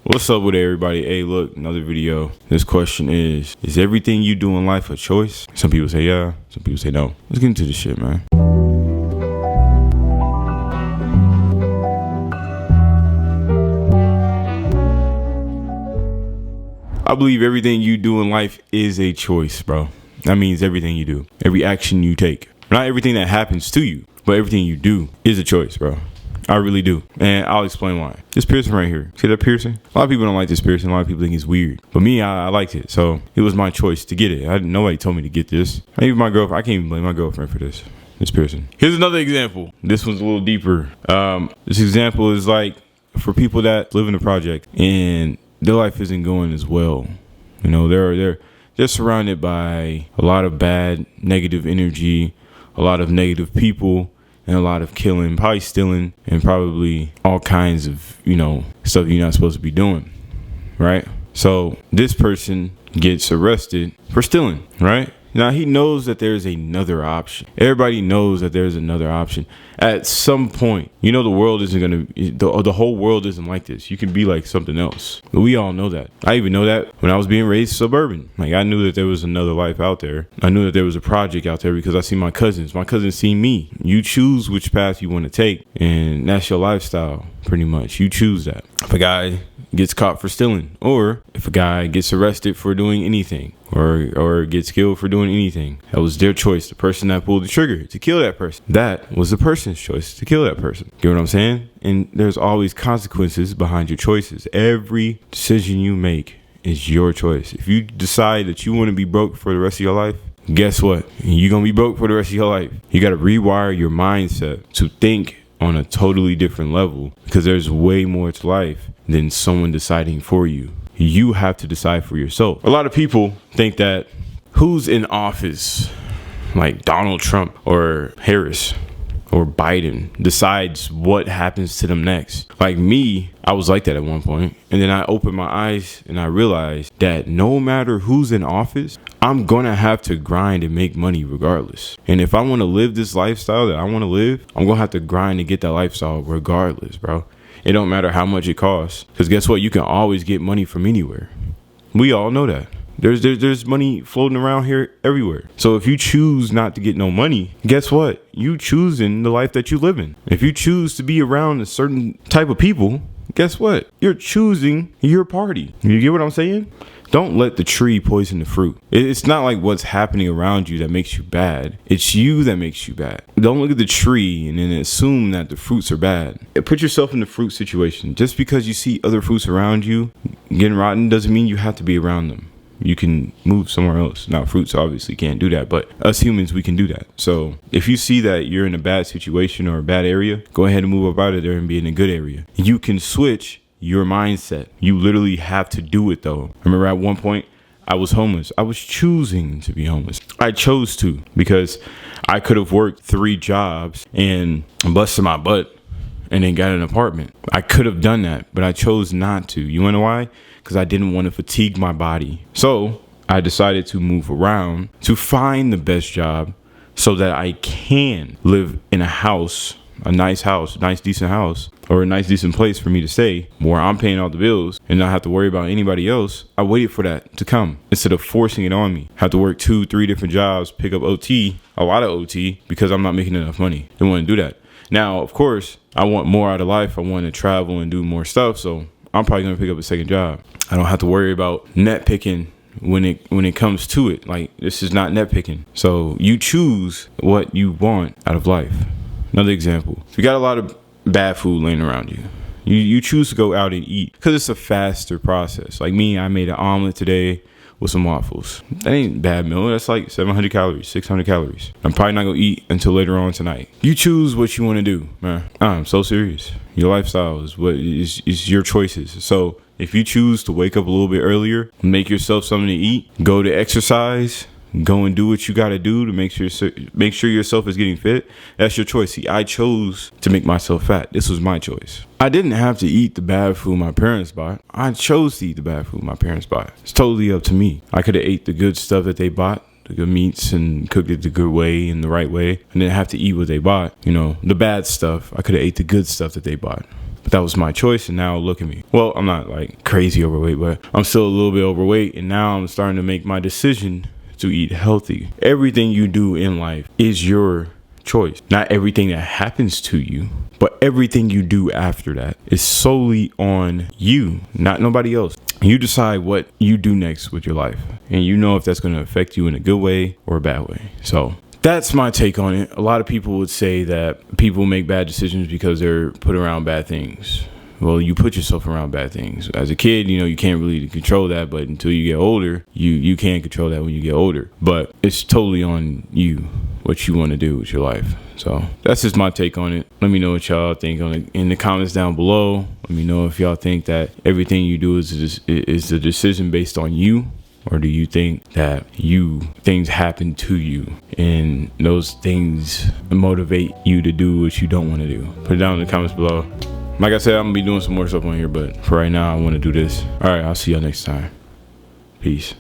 What's up with everybody? Hey, look, another video. This question is everything you do in life a choice? Some people say yeah, some people say no. Let's get into this shit, man. I believe everything you do in life is a choice, bro. That means everything you do, every action you take. Not everything that happens to you, but everything you do is a choice, bro. I really do. And I'll explain why. This piercing right here. See that piercing? A lot of people don't like this piercing. A lot of people think it's weird. But me, I liked it. So it was my choice to get it. Nobody told me to get this. Maybe my girlfriend. I can't even blame my girlfriend for this piercing. Here's another example. This one's a little deeper. This example is like for people that live in the project and their life isn't going as well. You know, they're surrounded by a lot of bad, negative energy, a lot of negative people, and a lot of killing, probably stealing, and probably all kinds of, stuff you're not supposed to be doing, right? So this person gets arrested for stealing, right? Now he knows that there's another option. Everybody knows that there's another option. At some point, the world isn't the whole world isn't like this. You can be like something else. But we all know that. I even know that when I was being raised suburban. Like I knew that there was another life out there. I knew that there was a project out there because I see my cousins. My cousins see me. You choose which path you want to take, and that's your lifestyle, pretty much. You choose that. If a guy gets caught for stealing, or if a guy gets arrested for doing anything, or gets killed for doing anything, that was their choice. The person that pulled the trigger to kill that person, that was the person's choice to kill that person. Get what I'm saying? And there's always consequences behind your choices. Every decision you make is your choice. If you decide that you want to be broke for the rest of your life, guess what? You're gonna be broke for the rest of your life. You got to rewire your mindset to think on a totally different level, because there's way more to life than someone deciding for you. You have to decide for yourself. A lot of people think that who's in office, like Donald Trump or Harris or Biden, decides what happens to them next. Like me, I was like that at one point. And then I opened my eyes and I realized that no matter who's in office, I'm gonna have to grind and make money regardless. And if I want to live this lifestyle that I want to live, I'm gonna have to grind to get that lifestyle regardless, bro. It don't matter how much it costs, because guess what? You can always get money from anywhere. We all know that. There's money floating around here everywhere. So if you choose not to get no money, guess what? You choosing the life that you live in. If you choose to be around a certain type of people, guess what? You're choosing your party. You get what I'm saying? Don't let the tree poison the fruit. It's not like what's happening around you that makes you bad. It's you that makes you bad. Don't look at the tree and then assume that the fruits are bad. Put yourself in the fruit situation. Just because you see other fruits around you getting rotten doesn't mean you have to be around them. You can move somewhere else. Now, fruits obviously can't do that, but us humans, we can do that. So if you see that you're in a bad situation or a bad area, go ahead and move up out of there and be in a good area. You can switch your mindset. You literally have to do it, though. I remember at one point, I was homeless. I was choosing to be homeless. I chose to, because I could have worked 3 jobs and busted my butt and then got an apartment. I could have done that, but I chose not to. You wanna know why? Because I didn't want to fatigue my body. So I decided to move around to find the best job so that I can live in a house, a nice decent house, or a nice decent place for me to stay where I'm paying all the bills and not have to worry about anybody else. I waited for that to come instead of forcing it on me. Have to work 2-3 different jobs, pick up OT, a lot of OT, because I'm not making enough money. Didn't want to do that. Now, of course, I want more out of life. I want to travel and do more stuff. So I'm probably going to pick up a second job. I don't have to worry about net picking when it comes to it. Like, this is not net picking. So you choose what you want out of life. Another example. If you got a lot of bad food laying around you, you choose to go out and eat because it's a faster process. Like me, I made an omelet today with some waffles. That ain't a bad meal. That's like 700 calories, 600 calories. I'm probably not gonna eat until later on tonight. You choose what you want to do, man. I'm so serious. Your lifestyle is your choices. So if you choose to wake up a little bit earlier, make yourself something to eat, go to exercise, go and do what you got to do to make sure yourself is getting fit, that's your choice. See, I chose to make myself fat. This was my choice. I didn't have to eat the bad food my parents bought. I chose to eat the bad food my parents bought. It's totally up to me. I could have ate the good stuff that they bought, the good meats, and cooked it the good way and the right way, and didn't have to eat what they bought. The bad stuff. I could have ate the good stuff that they bought. But that was my choice, and now look at me. Well, I'm not like crazy overweight, but I'm still a little bit overweight, and now I'm starting to make my decision to eat healthy. Everything you do in life is your choice. Not everything that happens to you, but everything you do after that is solely on you, not nobody else. You decide what you do next with your life, and you know if that's going to affect you in a good way or a bad way. So that's my take on it. A lot of people would say that people make bad decisions because they're put around bad things. Well, you put yourself around bad things. As a kid, you know, you can't really control that, but until you get older, you can control that when you get older. But it's totally on you, what you want to do with your life. So that's just my take on it. Let me know what y'all think in the comments down below. Let me know if y'all think that everything you do is a decision based on you, or do you think that things happen to you and those things motivate you to do what you don't want to do? Put it down in the comments below. Like I said, I'm gonna be doing some more stuff on here, but for right now, I want to do this. All right, I'll see y'all next time. Peace.